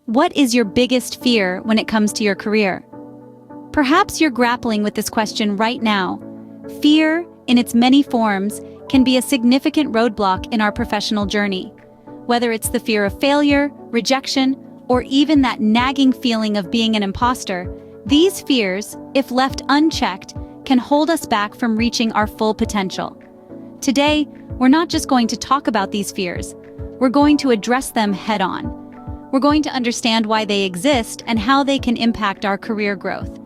What is your biggest fear when it comes to your career? Perhaps you're grappling with this question right now. Fear, in its many forms, can be a significant roadblock in our professional journey. Whether it's the fear of failure, rejection, or even that nagging feeling of being an imposter, these fears, if left unchecked, can hold us back from reaching our full potential. Today, we're not just going to talk about these fears, we're going to address them head-on. We're going to understand why they exist and how they can impact our career growth.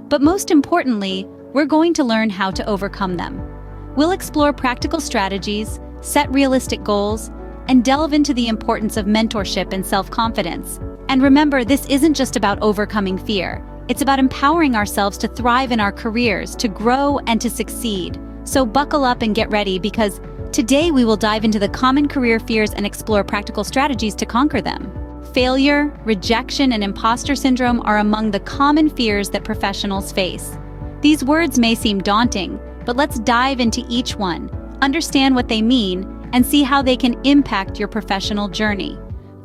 But most importantly, we're going to learn how to overcome them. We'll explore practical strategies, set realistic goals, and delve into the importance of mentorship and self-confidence. And remember, this isn't just about overcoming fear. It's about empowering ourselves to thrive in our careers, to grow and to succeed. So buckle up and get ready, because today we will dive into the common career fears and explore practical strategies to conquer them. Failure, rejection, and imposter syndrome are among the common fears that professionals face. These words may seem daunting, but let's dive into each one, understand what they mean, and see how they can impact your professional journey.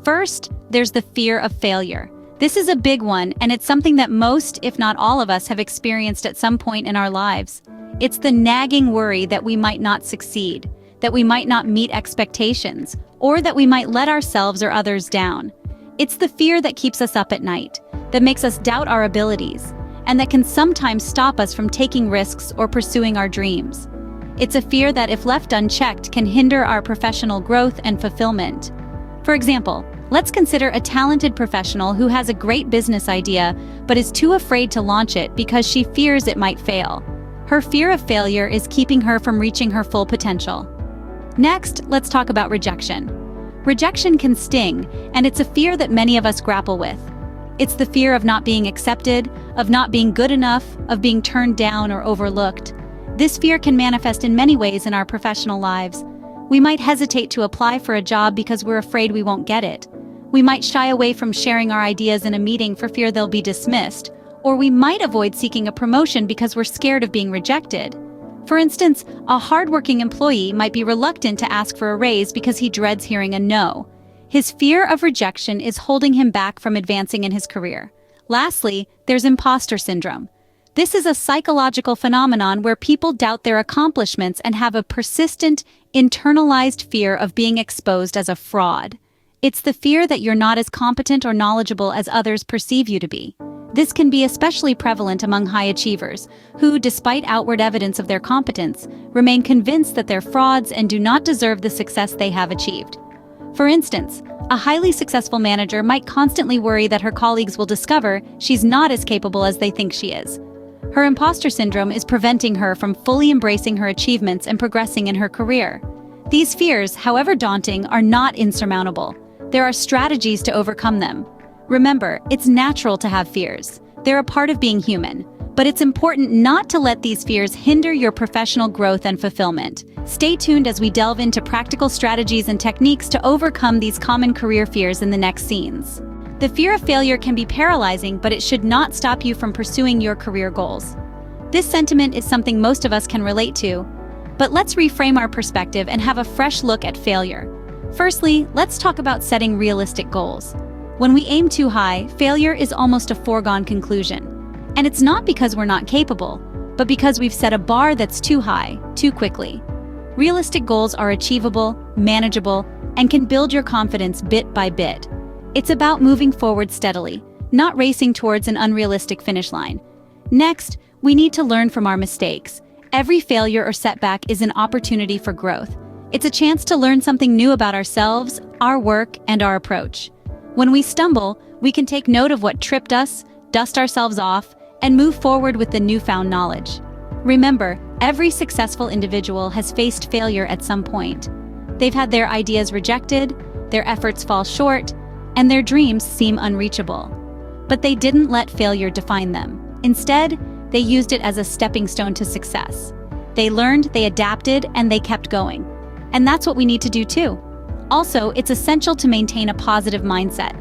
First, there's the fear of failure. This is a big one, and it's something that most, if not all of us, have experienced at some point in our lives. It's the nagging worry that we might not succeed, that we might not meet expectations, or that we might let ourselves or others down. It's the fear that keeps us up at night, that makes us doubt our abilities, and that can sometimes stop us from taking risks or pursuing our dreams. It's a fear that, if left unchecked, can hinder our professional growth and fulfillment. For example, let's consider a talented professional who has a great business idea but is too afraid to launch it because she fears it might fail. Her fear of failure is keeping her from reaching her full potential. Next, let's talk about rejection. Rejection can sting, and it's a fear that many of us grapple with. It's the fear of not being accepted, of not being good enough, of being turned down or overlooked. This fear can manifest in many ways in our professional lives. We might hesitate to apply for a job because we're afraid we won't get it. We might shy away from sharing our ideas in a meeting for fear they'll be dismissed, or we might avoid seeking a promotion because we're scared of being rejected. For instance, a hardworking employee might be reluctant to ask for a raise because he dreads hearing a no. His fear of rejection is holding him back from advancing in his career. Lastly, there's imposter syndrome. This is a psychological phenomenon where people doubt their accomplishments and have a persistent, internalized fear of being exposed as a fraud. It's the fear that you're not as competent or knowledgeable as others perceive you to be. This can be especially prevalent among high achievers, who, despite outward evidence of their competence, remain convinced that they're frauds and do not deserve the success they have achieved. For instance, a highly successful manager might constantly worry that her colleagues will discover she's not as capable as they think she is. Her imposter syndrome is preventing her from fully embracing her achievements and progressing in her career. These fears, however daunting, are not insurmountable. There are strategies to overcome them. Remember, it's natural to have fears. They're a part of being human. But it's important not to let these fears hinder your professional growth and fulfillment. Stay tuned as we delve into practical strategies and techniques to overcome these common career fears in the next scenes. The fear of failure can be paralyzing, but it should not stop you from pursuing your career goals. This sentiment is something most of us can relate to. But let's reframe our perspective and have a fresh look at failure. Firstly, let's talk about setting realistic goals. When we aim too high, failure is almost a foregone conclusion. And it's not because we're not capable, but because we've set a bar that's too high, too quickly. Realistic goals are achievable, manageable, and can build your confidence bit by bit. It's about moving forward steadily, not racing towards an unrealistic finish line. Next, we need to learn from our mistakes. Every failure or setback is an opportunity for growth. It's a chance to learn something new about ourselves, our work, and our approach. When we stumble, we can take note of what tripped us, dust ourselves off, and move forward with the newfound knowledge. Remember, every successful individual has faced failure at some point. They've had their ideas rejected, their efforts fall short, and their dreams seem unreachable. But they didn't let failure define them. Instead, they used it as a stepping stone to success. They learned, they adapted, and they kept going. And that's what we need to do too. Also, it's essential to maintain a positive mindset.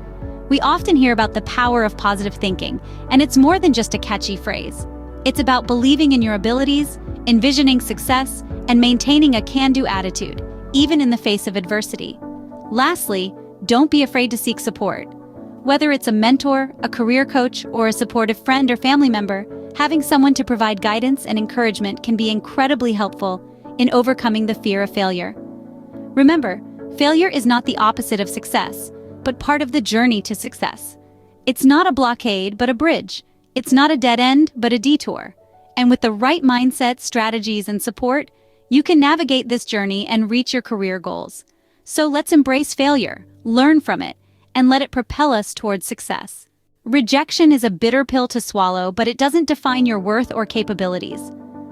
We often hear about the power of positive thinking, and it's more than just a catchy phrase. It's about believing in your abilities, envisioning success, and maintaining a can-do attitude, even in the face of adversity. Lastly, don't be afraid to seek support. Whether it's a mentor, a career coach, or a supportive friend or family member, having someone to provide guidance and encouragement can be incredibly helpful in overcoming the fear of failure. Remember, failure is not the opposite of success, but part of the journey to success. It's not a blockade, but a bridge. It's not a dead end, but a detour. And with the right mindset, strategies, and support, you can navigate this journey and reach your career goals. So let's embrace failure, learn from it, and let it propel us towards success. Rejection is a bitter pill to swallow, but it doesn't define your worth or capabilities.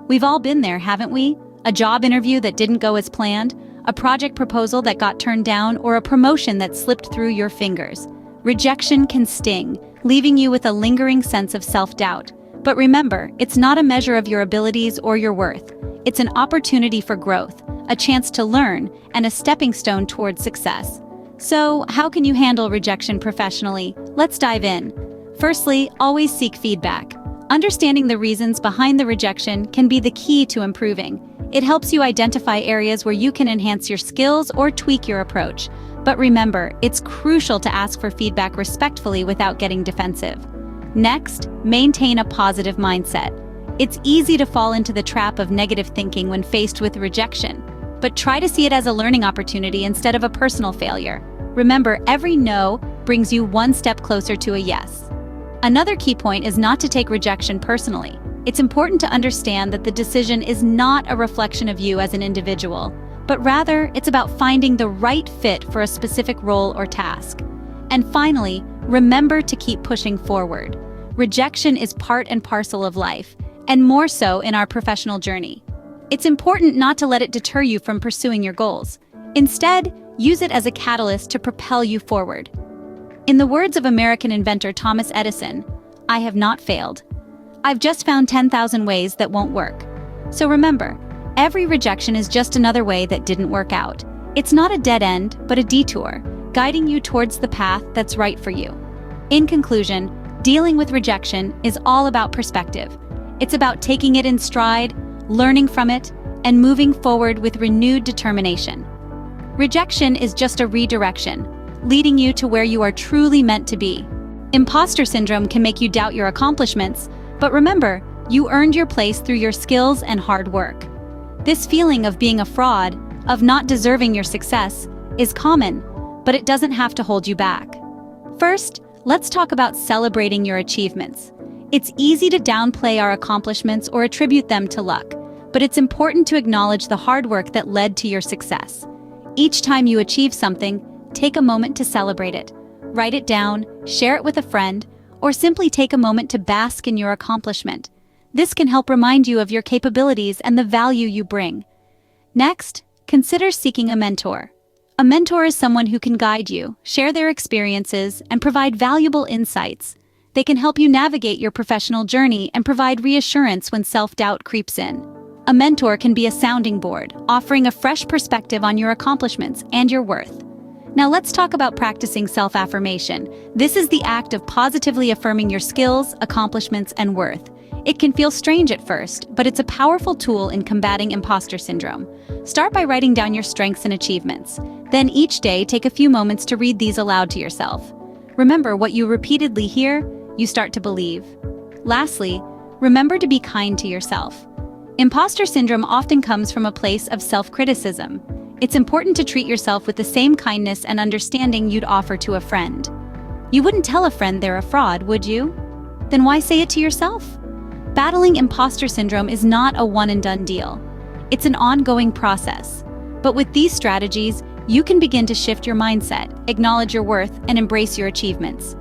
We've all been there, haven't we? A job interview that didn't go as planned, a project proposal that got turned down, or a promotion that slipped through your fingers. Rejection can sting, leaving you with a lingering sense of self-doubt. But remember, it's not a measure of your abilities or your worth. It's an opportunity for growth, a chance to learn, and a stepping stone towards success. So, how can you handle rejection professionally? Let's dive in. Firstly, always seek feedback. Understanding the reasons behind the rejection can be the key to improving. It helps you identify areas where you can enhance your skills or tweak your approach. But remember, it's crucial to ask for feedback respectfully without getting defensive. Next, maintain a positive mindset. It's easy to fall into the trap of negative thinking when faced with rejection, but try to see it as a learning opportunity instead of a personal failure. Remember, every no brings you one step closer to a yes. Another key point is not to take rejection personally. It's important to understand that the decision is not a reflection of you as an individual, but rather it's about finding the right fit for a specific role or task. And finally, remember to keep pushing forward. Rejection is part and parcel of life, and more so in our professional journey. It's important not to let it deter you from pursuing your goals. Instead, use it as a catalyst to propel you forward. In the words of American inventor Thomas Edison, "I have not failed. I've just found 10,000 ways that won't work." So remember, every rejection is just another way that didn't work out. It's not a dead end, but a detour, guiding you towards the path that's right for you. In conclusion, dealing with rejection is all about perspective. It's about taking it in stride, learning from it, and moving forward with renewed determination. Rejection is just a redirection, leading you to where you are truly meant to be. Imposter syndrome can make you doubt your accomplishments, but remember, you earned your place through your skills and hard work. This feeling of being a fraud, of not deserving your success, is common, but it doesn't have to hold you back. First, let's talk about celebrating your achievements. It's easy to downplay our accomplishments or attribute them to luck, but it's important to acknowledge the hard work that led to your success. Each time you achieve something, take a moment to celebrate it. Write it down, share it with a friend, or simply take a moment to bask in your accomplishment. This can help remind you of your capabilities and the value you bring. Next, consider seeking a mentor. A mentor is someone who can guide you, share their experiences, and provide valuable insights. They can help you navigate your professional journey and provide reassurance when self-doubt creeps in. A mentor can be a sounding board, offering a fresh perspective on your accomplishments and your worth. Now let's talk about practicing self-affirmation. This is the act of positively affirming your skills, accomplishments, and worth. It can feel strange at first, but it's a powerful tool in combating imposter syndrome. Start by writing down your strengths and achievements. Then each day, take a few moments to read these aloud to yourself. Remember, what you repeatedly hear, you start to believe. Lastly, remember to be kind to yourself. Imposter syndrome often comes from a place of self-criticism. It's important to treat yourself with the same kindness and understanding you'd offer to a friend. You wouldn't tell a friend they're a fraud, would you? Then why say it to yourself? Battling imposter syndrome is not a one-and-done deal. It's an ongoing process. But with these strategies, you can begin to shift your mindset, acknowledge your worth, and embrace your achievements.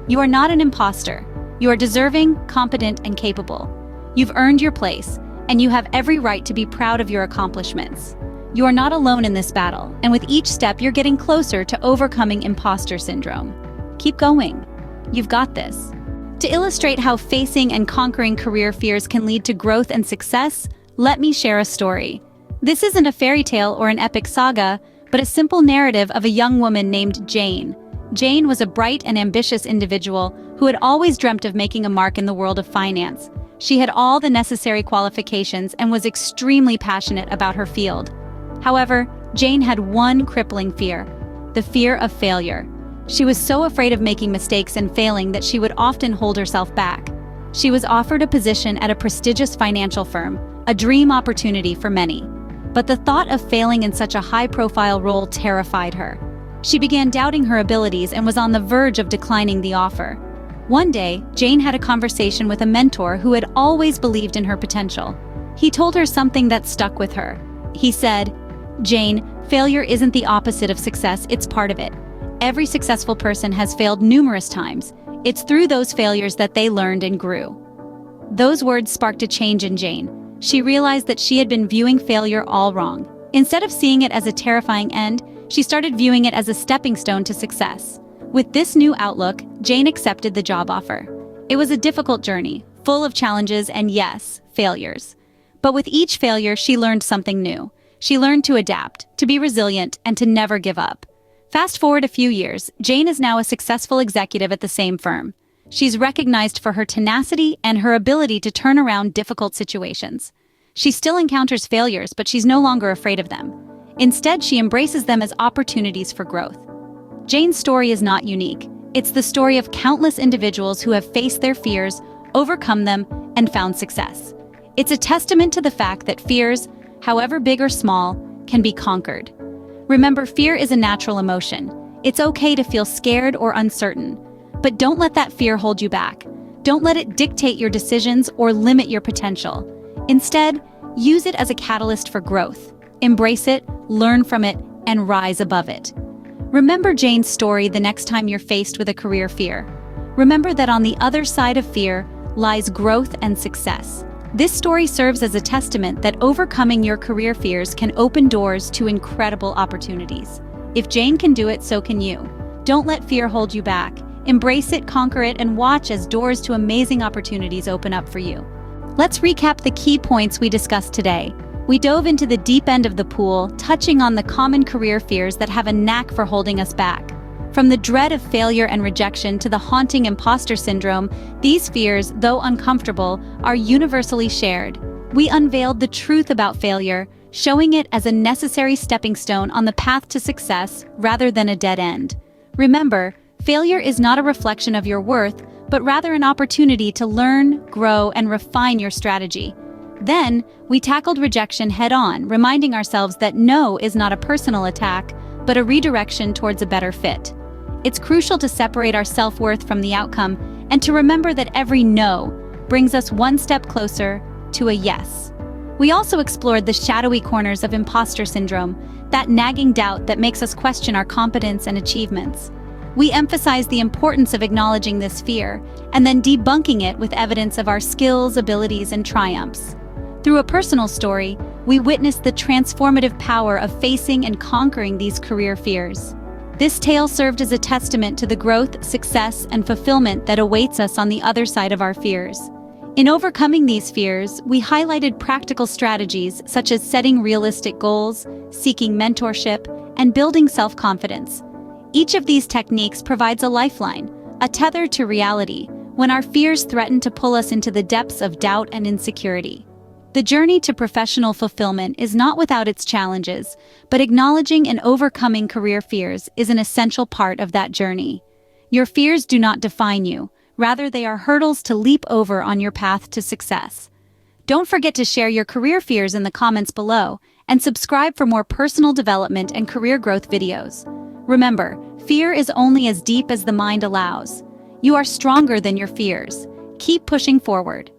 You are not an imposter. You are deserving, competent, and capable. You've earned your place, and you have every right to be proud of your accomplishments. You are not alone in this battle, and with each step, you're getting closer to overcoming imposter syndrome. Keep going. You've got this. To illustrate how facing and conquering career fears can lead to growth and success, let me share a story. This isn't a fairy tale or an epic saga, but a simple narrative of a young woman named Jane. Jane was a bright and ambitious individual who had always dreamt of making a mark in the world of finance. She had all the necessary qualifications and was extremely passionate about her field. However, Jane had one crippling fear, the fear of failure. She was so afraid of making mistakes and failing that she would often hold herself back. She was offered a position at a prestigious financial firm, a dream opportunity for many. But the thought of failing in such a high-profile role terrified her. She began doubting her abilities and was on the verge of declining the offer. One day, Jane had a conversation with a mentor who had always believed in her potential. He told her something that stuck with her. He said, "Jane, failure isn't the opposite of success, it's part of it. Every successful person has failed numerous times. It's through those failures that they learned and grew." Those words sparked a change in Jane. She realized that she had been viewing failure all wrong. Instead of seeing it as a terrifying end, she started viewing it as a stepping stone to success. With this new outlook, Jane accepted the job offer. It was a difficult journey, full of challenges and, yes, failures. But with each failure, she learned something new. She learned to adapt, to be resilient, and to never give up. Fast forward a few years, Jane is now a successful executive at the same firm. She's recognized for her tenacity and her ability to turn around difficult situations. She still encounters failures, but she's no longer afraid of them. Instead, she embraces them as opportunities for growth. Jane's story is not unique. It's the story of countless individuals who have faced their fears, overcome them, and found success. It's a testament to the fact that fears, however big or small, can be conquered. Remember, fear is a natural emotion. It's okay to feel scared or uncertain. But don't let that fear hold you back. Don't let it dictate your decisions or limit your potential. Instead, use it as a catalyst for growth. Embrace it, learn from it, and rise above it. Remember Jane's story the next time you're faced with a career fear. Remember that on the other side of fear lies growth and success. This story serves as a testament that overcoming your career fears can open doors to incredible opportunities. If Jane can do it, so can you. Don't let fear hold you back. Embrace it, conquer it, and watch as doors to amazing opportunities open up for you. Let's recap the key points we discussed today. We dove into the deep end of the pool, touching on the common career fears that have a knack for holding us back. From the dread of failure and rejection to the haunting imposter syndrome, these fears, though uncomfortable, are universally shared. We unveiled the truth about failure, showing it as a necessary stepping stone on the path to success rather than a dead end. Remember, failure is not a reflection of your worth, but rather an opportunity to learn, grow, and refine your strategy. Then, we tackled rejection head-on, reminding ourselves that no is not a personal attack, but a redirection towards a better fit. It's crucial to separate our self-worth from the outcome and to remember that every no brings us one step closer to a yes. We also explored the shadowy corners of imposter syndrome, that nagging doubt that makes us question our competence and achievements. We emphasized the importance of acknowledging this fear and then debunking it with evidence of our skills, abilities, and triumphs. Through a personal story, we witnessed the transformative power of facing and conquering these career fears. This tale served as a testament to the growth, success, and fulfillment that awaits us on the other side of our fears. In overcoming these fears, we highlighted practical strategies such as setting realistic goals, seeking mentorship, and building self-confidence. Each of these techniques provides a lifeline, a tether to reality, when our fears threaten to pull us into the depths of doubt and insecurity. The journey to professional fulfillment is not without its challenges, but acknowledging and overcoming career fears is an essential part of that journey. Your fears do not define you, rather they are hurdles to leap over on your path to success. Don't forget to share your career fears in the comments below, and subscribe for more personal development and career growth videos. Remember, fear is only as deep as the mind allows. You are stronger than your fears. Keep pushing forward.